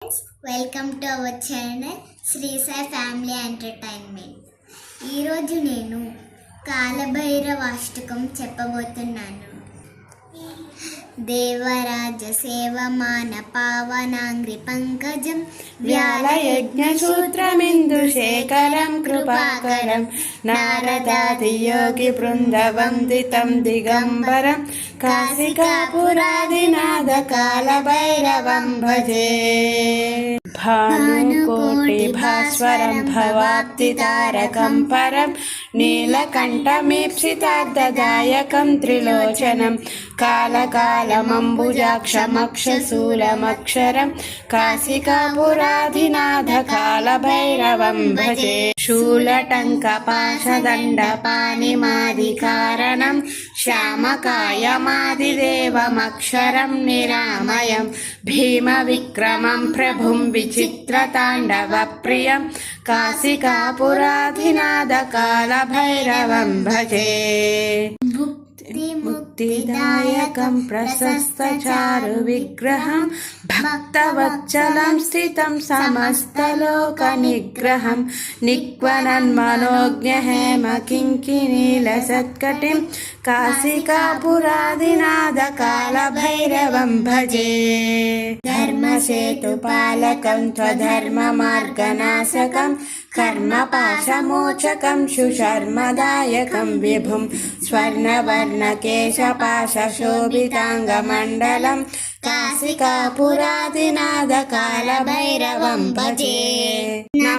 Welcome to our channel Sri Sai family entertainment. ఈరోజు నేను కాలభైరవాష్టకం చెప్పబోతున్నాను. దేవరాజ సేవమాన పావనాంగ్రి పంకజం వ్యాళయజ్ఞసూత్రమిందుశేఖరం కృపాకరం నారదాది యోగి బృందవందితం దిగంబరం కాశికాపురాదినాథ కాలభైరవం భజే. భానుకోటి భాస్వరం భవాప్తితారకం పరం నీలకంఠమీప్సితార్థదాయకం త్రిలోచనం కాలకాలమంబుజాక్షమక్షశూలమక్షరం కాశికాపురాధినాథ కాలభైరవం భజే. శూలటంకపాశదండపాణిమాదికారణం శ్యామకాయమాదిదేవమక్షరం నిరామయం భీమవిక్రమం ప్రభుం విచిత్రతాండవప్రియం కాశికాపురాధినాథ కాలభైరవం భజే. ముక్తిదాయకం ప్రశస్తచారు విగ్రహం భక్తవత్సలం స్థితం సమస్తలోక నిగ్రహం నిక్వనన్మనోజ్ఞ హేమ కింకినీలసత్కటిం కాశికాపురాదినాథ కాలభైరవం భజే. ధర్మసేతుపాలకం త్వధర్మమార్గనాశకం కర్మపాశమోచకం సుశర్మదాయకం విభుం స్వర్ణవర్ణకేశపాశోభితాంగమండలం కాశికాపురాదినాథ కాలభైరవం భజే.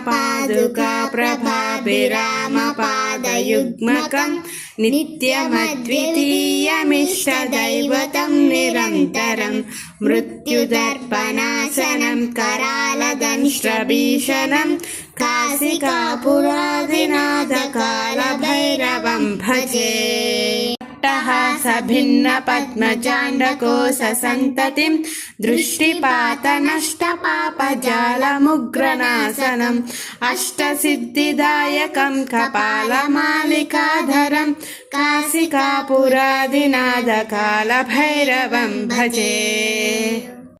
పాదుకా ప్రభాభిరామపాదయుగ్మకం నిత్యమద్వితీయమిష్టదైవతం నిరంతరం మృత్యుదర్పణాశనం करालदंष्ट्रभीषणं काशिकापुरादिनाथ कालभैरवं भजे. भिन्न पद्मचाण्डकोशसन्ततिं दृष्टिपातनष्टपापजालमुग्रनाशनम् अष्टसिद्धिदायकं कपालमालिकाधरं काशिकापुरादिनाथ कालभैरवं भजे.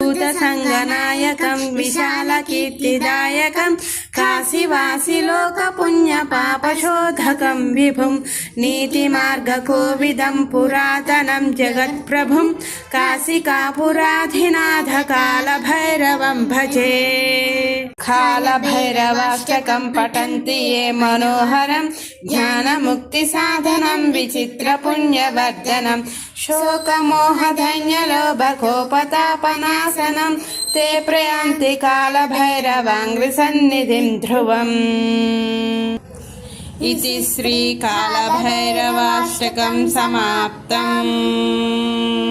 भूतसङ्गनायकं विशालकीर्तिदायकं काशीवासिलोकपुण्यपापशोधकं विभुं नीतिमार्गकोविदं पुरातनं जगत्प्रभुं काशिकापुराधिनाथ कालभैरवं भजे. कालभैरवाष्टकं पठन्ति ये मनोहरं ज्ञानमुक्तिसाधनं विचित्रपुण्यवर्धनं शोकमोहधन्यलोभकोपतापनाशनं ते प्रयान्ति कालभैरवाङ्घ्रिसन्निधिं ध्रुवम्. इति श्री कालभैरवाष्टकं समाप्तम्.